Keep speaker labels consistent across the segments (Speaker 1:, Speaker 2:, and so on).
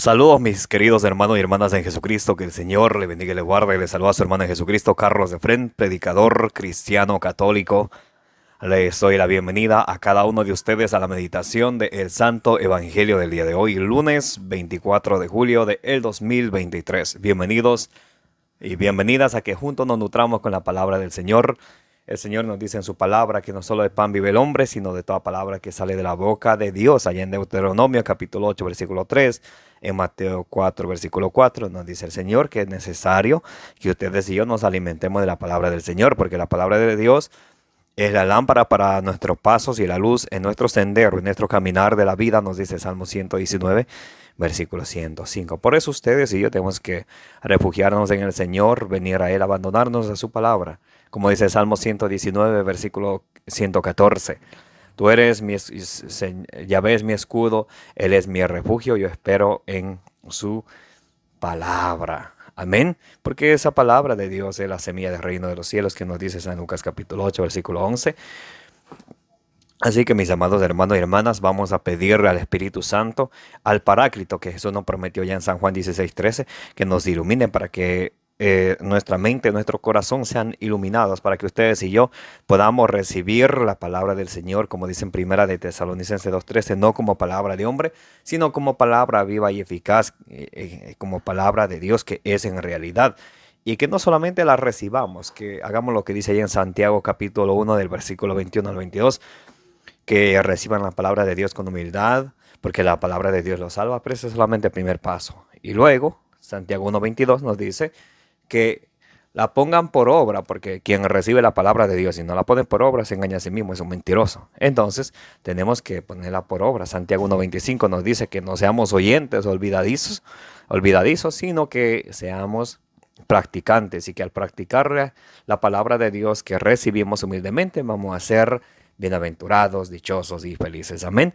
Speaker 1: Saludos mis queridos hermanos y hermanas en Jesucristo, que el Señor le bendiga y le guarde. Le saluda a su hermano en Jesucristo, Carlos de Fren, predicador cristiano católico. Les doy la bienvenida a cada uno de ustedes a la meditación del Santo Evangelio del día de hoy, lunes 24 de julio del 2023. Bienvenidos y bienvenidas a que juntos nos nutramos con la palabra del Señor. El Señor nos dice en su palabra que no solo de pan vive el hombre, sino de toda palabra que sale de la boca de Dios. Allá en Deuteronomio capítulo 8, versículo 3, en Mateo 4, versículo 4, nos dice el Señor que es necesario que ustedes y yo nos alimentemos de la palabra del Señor, porque la palabra de Dios es la lámpara para nuestros pasos y la luz en nuestro sendero, en nuestro caminar de la vida, nos dice Salmo 119, versículo 105. Por eso ustedes y yo tenemos que refugiarnos en el Señor, venir a Él, abandonarnos a su palabra. Como dice Salmo 119, versículo 114. Tú eres Yahvé es mi escudo, Él es mi refugio, yo espero en su palabra. Amén. Porque esa palabra de Dios es la semilla del reino de los cielos que nos dice San Lucas capítulo 8, versículo 11. Así que mis amados hermanos y hermanas, vamos a pedirle al Espíritu Santo, al Paráclito, que Jesús nos prometió ya en San Juan 16:13, que nos ilumine para que nuestra mente, nuestro corazón sean iluminados, para que ustedes y yo podamos recibir la palabra del Señor, como dice en Primera de Tesalonicenses 2:13, no como palabra de hombre, sino como palabra viva y eficaz, como palabra de Dios que es en realidad. Y que no solamente la recibamos, que hagamos lo que dice ahí en Santiago capítulo 1 del versículo 21 al 22, que reciban la palabra de Dios con humildad, porque la palabra de Dios los salva, pero ese es solamente el primer paso. Y luego, Santiago 1:22 nos dice que la pongan por obra, porque quien recibe la palabra de Dios y no la pone por obra se engaña a sí mismo, es un mentiroso. Entonces, tenemos que ponerla por obra. Santiago 1:25 nos dice que no seamos oyentes olvidadizos, sino que seamos practicantes, y que al practicar la palabra de Dios que recibimos humildemente, vamos a ser bienaventurados, dichosos y felices. Amén.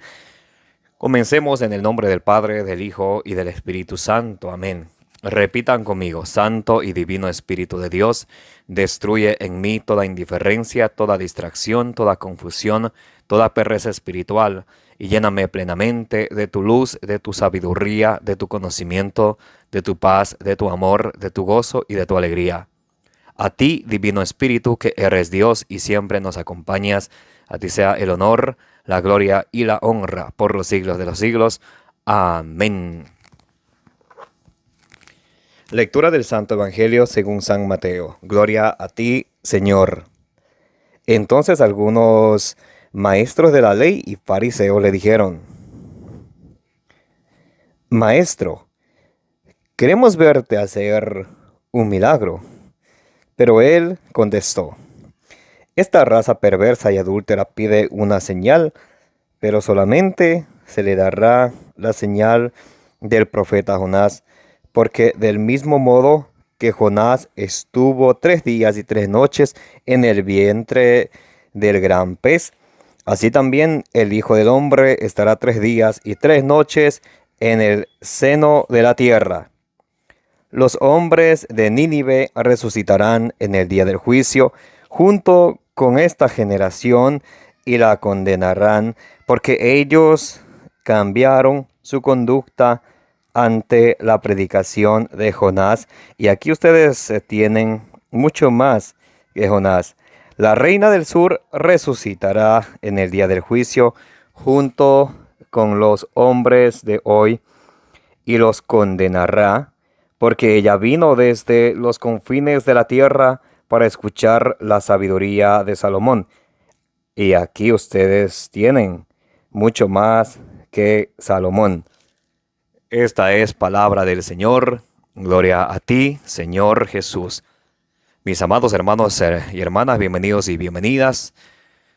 Speaker 1: Comencemos en el nombre del Padre, del Hijo y del Espíritu Santo. Amén. Repitan conmigo: Santo y Divino Espíritu de Dios, destruye en mí toda indiferencia, toda distracción, toda confusión, toda pereza espiritual, y lléname plenamente de tu luz, de tu sabiduría, de tu conocimiento, de tu paz, de tu amor, de tu gozo y de tu alegría. A ti, Divino Espíritu, que eres Dios y siempre nos acompañas, a ti sea el honor, la gloria y la honra por los siglos de los siglos. Amén. Lectura del Santo Evangelio según San Mateo. Gloria a ti, Señor. Entonces algunos maestros de la ley y fariseos le dijeron: Maestro, queremos verte hacer un milagro. Pero él contestó: Esta raza perversa y adúltera pide una señal, pero solamente se le dará la señal del profeta Jonás, porque del mismo modo que Jonás estuvo 3 días y 3 noches en el vientre del gran pez, así también el Hijo del Hombre estará 3 días y 3 noches en el seno de la tierra. Los hombres de Nínive resucitarán en el día del juicio junto con esta generación y la condenarán, porque ellos cambiaron su conducta ante la predicación de Jonás. Y aquí ustedes tienen mucho más que Jonás. La reina del sur resucitará en el día del juicio junto con los hombres de hoy y los condenará, porque ella vino desde los confines de la tierra para escuchar la sabiduría de Salomón. Y aquí ustedes tienen mucho más que Salomón. Esta es palabra del Señor. Gloria a ti, Señor Jesús. Mis amados hermanos y hermanas, bienvenidos y bienvenidas.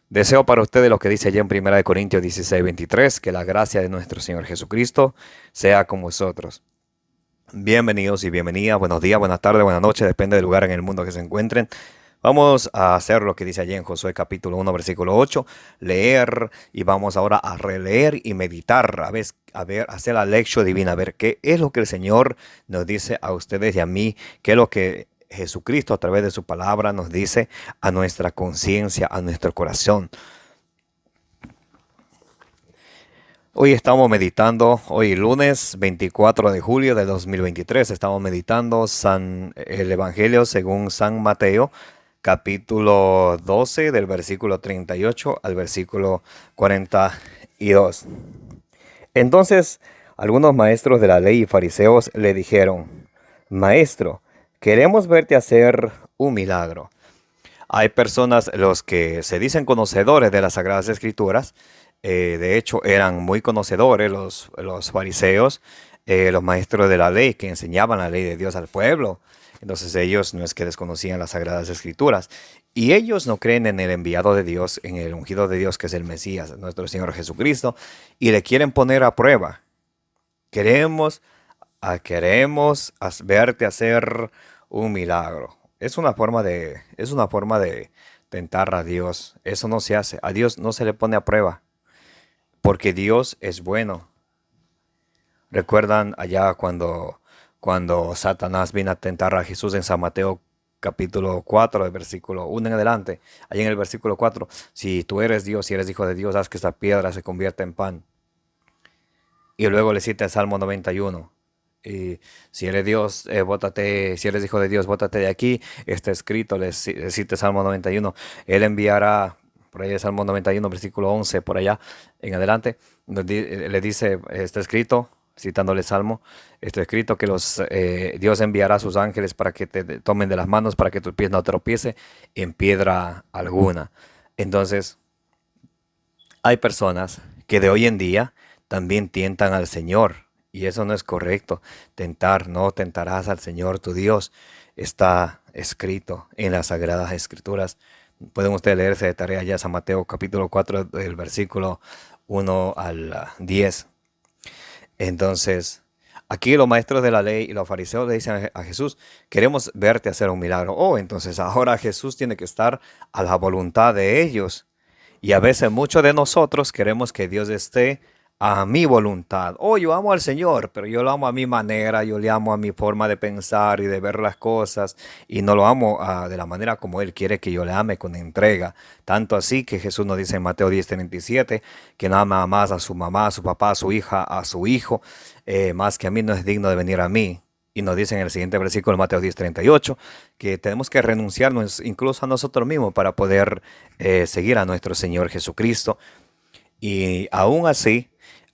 Speaker 1: Deseo para ustedes lo que dice allá en 1 Corintios 16:23, que la gracia de nuestro Señor Jesucristo sea con vosotros. Bienvenidos y bienvenidas, buenos días, buenas tardes, buenas noches, depende del lugar en el mundo que se encuentren. Vamos a hacer lo que dice allí en Josué capítulo 1, versículo 8, leer, y vamos ahora a releer y meditar, hacer la lección divina, a ver qué es lo que el Señor nos dice a ustedes y a mí, qué es lo que Jesucristo a través de su palabra nos dice a nuestra conciencia, a nuestro corazón. Hoy estamos meditando, hoy lunes 24 de julio de 2023, estamos meditando el Evangelio según San Mateo, capítulo 12 del versículo 38 al versículo 42. Entonces, algunos maestros de la ley y fariseos le dijeron: Maestro, queremos verte hacer un milagro. Hay personas, los que se dicen conocedores de las Sagradas Escrituras, de hecho eran muy conocedores los fariseos, los maestros de la ley que enseñaban la ley de Dios al pueblo. Entonces ellos no es que desconocían las Sagradas Escrituras. Y ellos no creen en el enviado de Dios, en el ungido de Dios que es el Mesías, nuestro Señor Jesucristo, y le quieren poner a prueba. Queremos verte hacer un milagro. Es una forma de tentar a Dios. Eso no se hace. A Dios no se le pone a prueba, porque Dios es bueno. ¿Recuerdan allá cuando Satanás vino a tentar a Jesús en San Mateo capítulo 4, del versículo 1 en adelante? Allí en el versículo 4, si tú eres Dios, si eres hijo de Dios, haz que esta piedra se convierta en pan. Y luego le cita el Salmo 91. Y si eres Dios, si eres hijo de Dios, bótate de aquí. Está escrito, le cita el Salmo 91. Él enviará, por ahí el Salmo 91, versículo 11, por allá en adelante, le dice, está escrito, citándole el Salmo, está escrito que Dios enviará a sus ángeles para que te tomen de las manos, para que tu pie no tropiece en piedra alguna. Entonces, hay personas que de hoy en día también tientan al Señor, y eso no es correcto. Tentar, no tentarás al Señor tu Dios. Está escrito en las Sagradas Escrituras. Pueden ustedes leerse de tarea ya San Mateo capítulo 4 del versículo 1 al 10. Entonces, aquí los maestros de la ley y los fariseos le dicen a Jesús: queremos verte hacer un milagro. Oh, entonces ahora Jesús tiene que estar a la voluntad de ellos. Y a veces muchos de nosotros queremos que Dios esté a mi voluntad. Oh, yo amo al Señor, pero yo lo amo a mi manera, yo le amo a mi forma de pensar y de ver las cosas, y no lo amo de la manera como Él quiere que yo le ame, con entrega. Tanto así que Jesús nos dice en Mateo 10:37 que no ama más a su mamá, a su papá, a su hija, a su hijo, más que a mí no es digno de venir a mí. Y nos dice en el siguiente versículo, Mateo 10:38, que tenemos que renunciarnos incluso a nosotros mismos para poder seguir a nuestro Señor Jesucristo. Y aún así,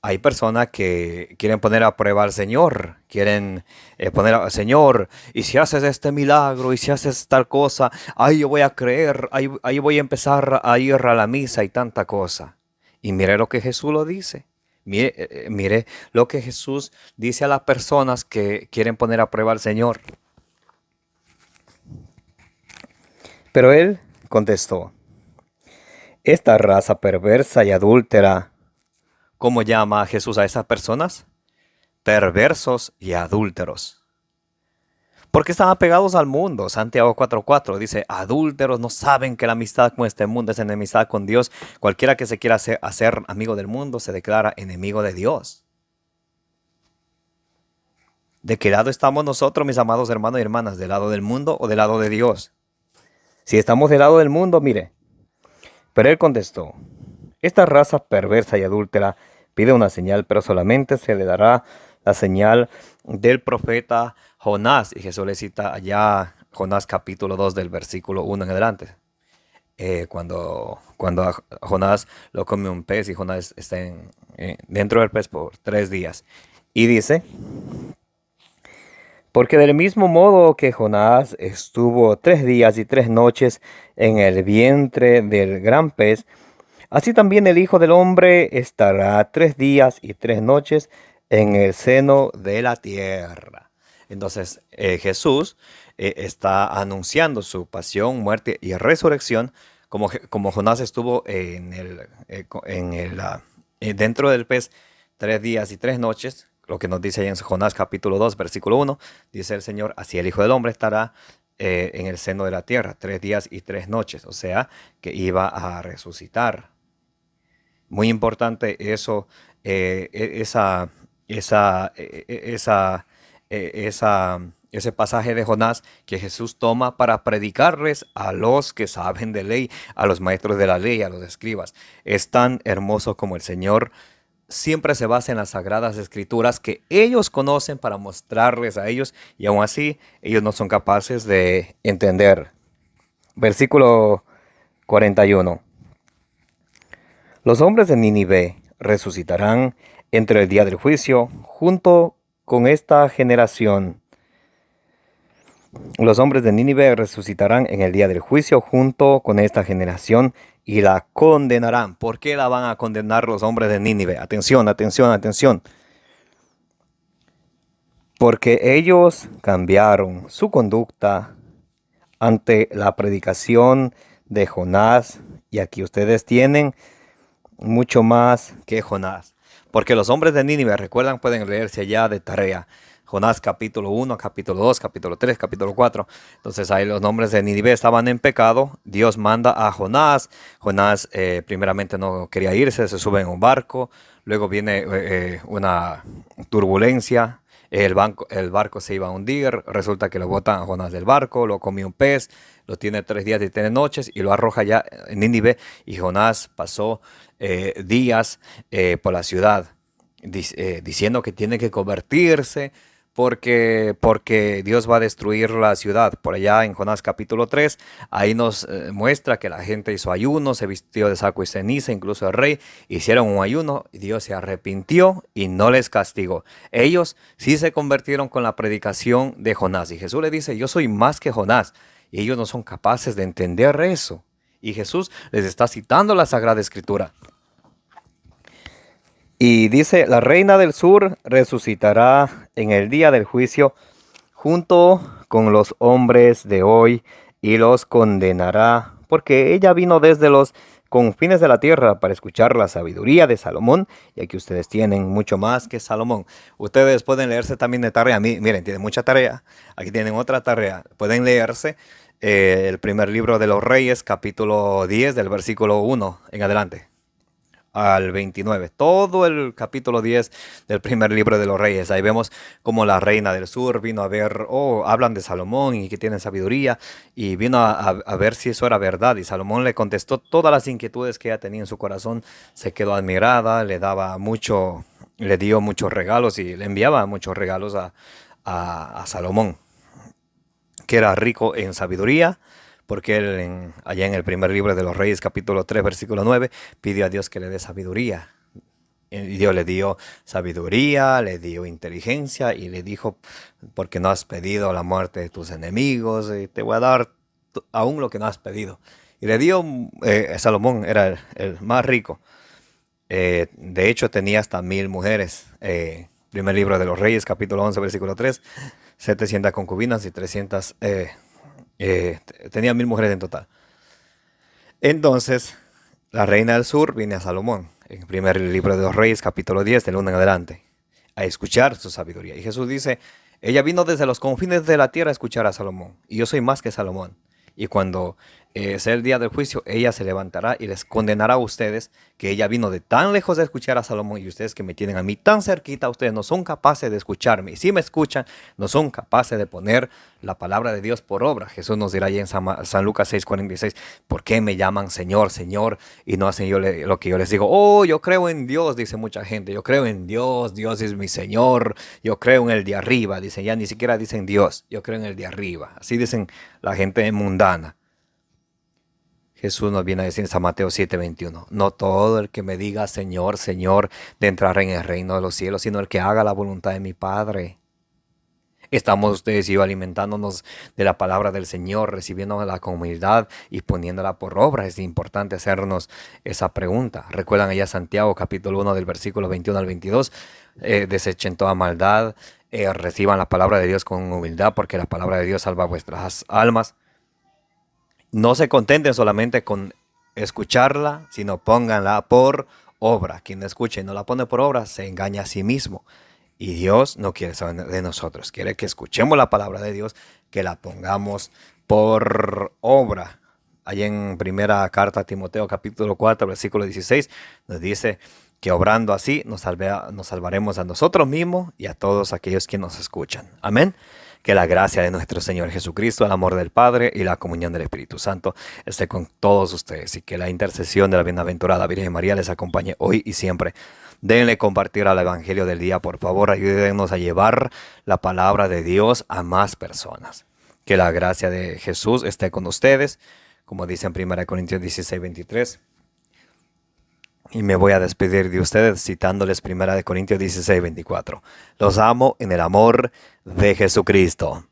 Speaker 1: hay personas que quieren poner a prueba al Señor, quieren poner al Señor: y si haces este milagro, y si haces tal cosa, ahí yo voy a creer, ahí voy a empezar a ir a la misa y tanta cosa. Y mire lo que Jesús lo dice. Mire lo que Jesús dice a las personas que quieren poner a prueba al Señor. Pero él contestó: esta raza perversa y adúltera. ¿Cómo llama Jesús a esas personas? Perversos y adúlteros. Porque están apegados al mundo. Santiago 4:4 dice: adúlteros, no saben que la amistad con este mundo es enemistad con Dios. Cualquiera que se quiera hacer amigo del mundo se declara enemigo de Dios. ¿De qué lado estamos nosotros, mis amados hermanos y hermanas? ¿Del lado del mundo o del lado de Dios? Si estamos del lado del mundo, mire. Pero él contestó: esta raza perversa y adúltera pide una señal, pero solamente se le dará la señal del profeta Jonás. Y Jesús le cita allá Jonás capítulo 2 del versículo 1 en adelante. Cuando a Jonás lo come un pez, y Jonás está dentro del pez por 3 días. Y dice: porque del mismo modo que Jonás estuvo 3 días y 3 noches en el vientre del gran pez, así también el Hijo del Hombre estará 3 días y 3 noches en el seno de la tierra. Entonces Jesús está anunciando su pasión, muerte y resurrección, como Jonás estuvo dentro del pez 3 días y 3 noches. Lo que nos dice ahí en Jonás capítulo 2, versículo 1, dice el Señor: así el Hijo del Hombre estará en el seno de la tierra 3 días y 3 noches. O sea, que iba a resucitar. Muy importante eso, ese pasaje de Jonás que Jesús toma para predicarles a los que saben de ley, a los maestros de la ley, a los escribas. Es tan hermoso como el Señor siempre se basa en las Sagradas Escrituras que ellos conocen para mostrarles a ellos y aún así ellos no son capaces de entender. Versículo 41. Los hombres de Nínive resucitarán entre el día del juicio junto con esta generación. Los hombres de Nínive resucitarán en el día del juicio junto con esta generación y la condenarán. ¿Por qué la van a condenar los hombres de Nínive? Atención, atención, atención. Porque ellos cambiaron su conducta ante la predicación de Jonás. Y aquí ustedes tienen mucho más que Jonás. Porque los hombres de Nínive, recuerdan, pueden leerse allá de tarea. Jonás capítulo 1, capítulo 2, capítulo 3, capítulo 4. Entonces ahí los hombres de Nínive estaban en pecado. Dios manda a Jonás. Jonás primeramente no quería irse, se sube en un barco. Luego viene una turbulencia. El barco se iba a hundir. Resulta que lo botan a Jonás del barco. Lo comió un pez. Lo tiene 3 días y 3 noches. Y lo arroja ya en Nínive. Y Jonás pasó días por la ciudad diciendo que tiene que convertirse porque Dios va a destruir la ciudad. Por allá en Jonás capítulo 3, ahí nos muestra que la gente hizo ayuno, se vistió de saco y ceniza, incluso el rey hicieron un ayuno, y Dios se arrepintió y no les castigó. Ellos sí se convirtieron con la predicación de Jonás, y Jesús le dice: yo soy más que Jonás, y ellos no son capaces de entender eso. Y Jesús les está citando la Sagrada Escritura. Y dice: la reina del sur resucitará en el día del juicio junto con los hombres de hoy y los condenará, porque ella vino desde los confines de la tierra para escuchar la sabiduría de Salomón. Y aquí ustedes tienen mucho más que Salomón. Ustedes pueden leerse también de tarea. Miren, tienen mucha tarea. Aquí tienen otra tarea. Pueden leerse el primer libro de los Reyes, capítulo 10, del versículo 1 en adelante al 29. Todo el capítulo 10 del primer libro de los Reyes. Ahí vemos cómo la reina del sur vino a ver, hablan de Salomón y que tienen sabiduría, y vino a ver si eso era verdad. Y Salomón le contestó todas las inquietudes que ella tenía en su corazón. Se quedó admirada, le dio muchos regalos y le enviaba muchos regalos a Salomón, que era rico en sabiduría, porque él allá en el primer libro de los Reyes, capítulo 3, versículo 9, pidió a Dios que le dé sabiduría. Y Dios le dio sabiduría, le dio inteligencia y le dijo: porque no has pedido la muerte de tus enemigos, te voy a dar aún lo que no has pedido. Y le dio, Salomón era el más rico. De hecho, tenía hasta 1000 mujeres. Primer libro de los Reyes, capítulo 11, versículo 3, 700 concubinas y 300... tenía 1000 mujeres en total. Entonces, la reina del sur viene a Salomón, en el primer libro de los Reyes, capítulo 10, del 1 en adelante, a escuchar su sabiduría. Y Jesús dice: ella vino desde los confines de la tierra a escuchar a Salomón, y yo soy más que Salomón. Y cuando sea el día del juicio, ella se levantará y les condenará a ustedes, que ella vino de tan lejos de escuchar a Salomón, y ustedes que me tienen a mí tan cerquita, ustedes no son capaces de escucharme. Y si me escuchan, no son capaces de poner la palabra de Dios por obra. Jesús nos dirá ahí en San Lucas 6:46, ¿por qué me llaman Señor, Señor, y no hacen lo que yo les digo? Yo creo en Dios, dice mucha gente. Yo creo en Dios, Dios es mi Señor. Yo creo en el de arriba, dicen. Ya ni siquiera dicen Dios, yo creo en el de arriba. Así dicen la gente mundana. Jesús nos viene a decir en San Mateo 7:21, no todo el que me diga Señor, Señor, de entrar en el reino de los cielos, sino el que haga la voluntad de mi Padre. Estamos ustedes y yo alimentándonos de la palabra del Señor, recibiendo la humildad y poniéndola por obra. Es importante hacernos esa pregunta. Recuerdan allá Santiago capítulo 1 del versículo 21 al 22, desechen toda maldad, reciban la palabra de Dios con humildad, porque la palabra de Dios salva vuestras almas. No se contenten solamente con escucharla, sino pónganla por obra. Quien escuche y no la pone por obra se engaña a sí mismo. Y Dios no quiere saber de nosotros. Quiere que escuchemos la palabra de Dios, que la pongamos por obra. Allí en primera carta a Timoteo capítulo 4, versículo 16, nos dice que obrando así nos salvaremos a nosotros mismos y a todos aquellos que nos escuchan. Amén. Que la gracia de nuestro Señor Jesucristo, el amor del Padre y la comunión del Espíritu Santo esté con todos ustedes, y que la intercesión de la bienaventurada Virgen María les acompañe hoy y siempre. Denle compartir al Evangelio del día, por favor. Ayúdenos a llevar la palabra de Dios a más personas. Que la gracia de Jesús esté con ustedes, como dice en 1 Corintios 16:23. Y me voy a despedir de ustedes citándoles 1 Corintios 16:24. Los amo en el amor de Jesucristo.